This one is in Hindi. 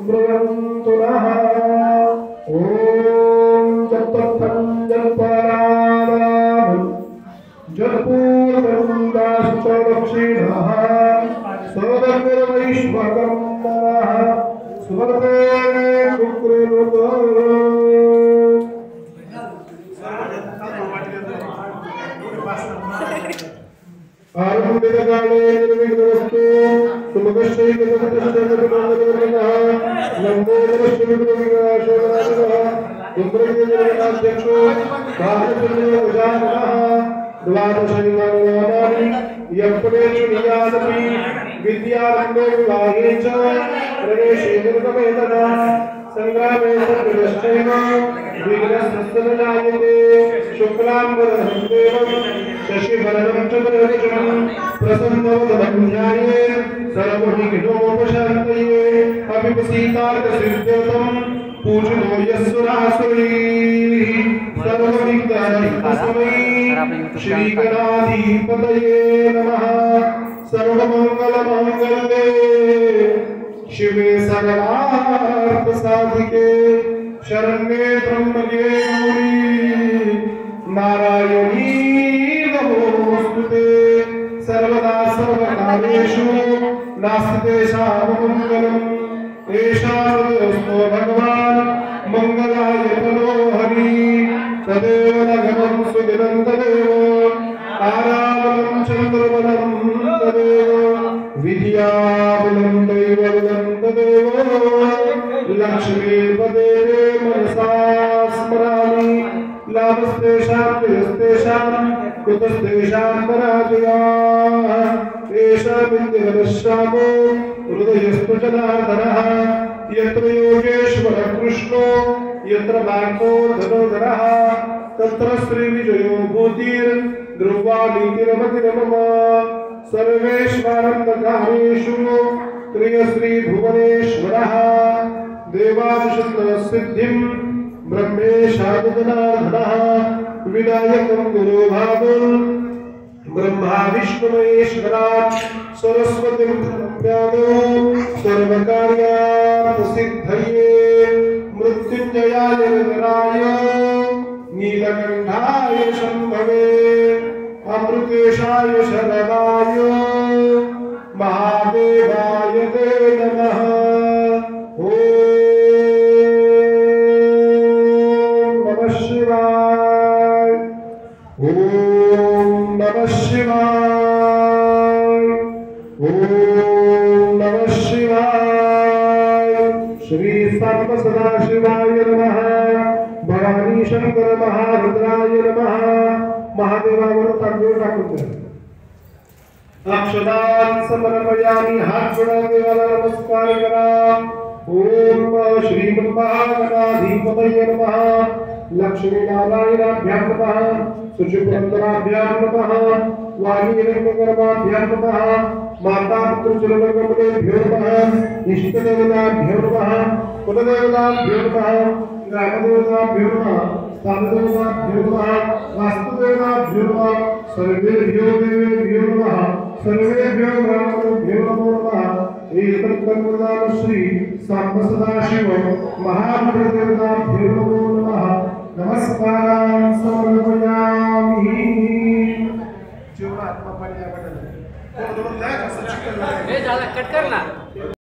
ब्रुवन्तु नः ॐ जपथं जपरामं जपूर्वं दाश्च दक्षिणः सोदर्वैश्वरं नः सुवर्ते कुक्रुतो आरंभिककाले निर्विघ्नमस्तु सुमगश्चैकसहस्रशतमानगमनः नमो नमस्ते इन्द्रदेवराध्यक्षो भारतचन्द्रवजानः द्वादशैवानि यत्पदेषु नियादपि विद्यारम्भे विवाहे च प्रवेशे निर्गमेतन संग्रामे सद्विनश्चैव विघ्नस्तस्य जायते शुक्लाम्बरधरं देवं शशिभरणं चतुर्भुजं प्रसन्नवदनं ध्यायेत् सर्वविघ्नोपशान्तये अभिपसीतार्थसिद्ध्यर्थं पूजनो यस्सुरासुरैः सर्वविघ्नहरस्मै श्रीगणाधिपतये नमः सर्वमङ्गलमाङ्गल्ये शिवे सर्वार्थसाधिके शरण्ये त्र्यम्बके गौरी नारायणी नमोस्तुते सर्वदा सर्वकालेषु नास्ति तेषां मङ्गलम् एषास्तु भगवान् मङ्गलाय तनो हरि तदेव नगरं सुदिनं तदेव आरामं चन्द्रमनं तदेव विद्याबलं दैवबलं तदेव लक्ष्मीपदे मनसा स्मरामि लाभस्तेषां जयस्तेषां कुतस्तेषां पराजयाः एषा विद्यवदश्यामो हृदयस्तु जनार्दनः यत्र योगेश्वरः कृष्णो यत्र पार्थो धनुर्धरः तत्र श्रीविजयो भूतिर्ध्रुवानीतिरमतिरमम सर्वेश्वरन्दकारेषु त्रियश्रीभुवनेश्वरः देवांशसिद्धिं ब्रह्मेशादजनार्दनः विनायकं गुरुभावं ब्रह्मा विष्णुमहेश्वरात् सरस्वतीं प्रज्ञानो सर्वकार्यार्थसिद्धये मृत्युञ्जयाय निराय नीलकण्ठाय शम्भवे अमृतेशाय शरदाय महादेवाय ते नमः ॐ नमः शिवाय ॐ नमः शिवाय ॐ नमः शिवाय श्री सर्व सदाशिवाय नमः भवानी शंकर महारुद्राय नमः महादेवावर तांदूळ टाकून द्या अक्षदान समर्पयामि हात जोडा देवाला नमस्कार करा ओम श्रीमन्महागणाधिपतये नमः लक्ष्मी नारायणाभ्यां नमः सुचिपुरन्दराभ्यां नमः वाणीरङ्गकर्माभ्यां नमः माता पुत्र चरणकमलेभ्यो नमः इष्टदेवताभ्यो नमः कुलदेवताभ्यो नमः ग्रामदेवताभ्यो नमः स्थानदेवताभ्यो नमः वास्तुदेवताभ्यो नमः सर्वेभ्यो देवेभ्यो नमः सर्वेभ्यो ब्राह्मणेभ्यो नमो नमः एतत्कर्मदान श्री सांब सदाशिव महादेवताभ्यो नमो नमः नमस्कारान् समर्पयामि जीवनात्मा पाणी या बटन हे झालं कट कर ना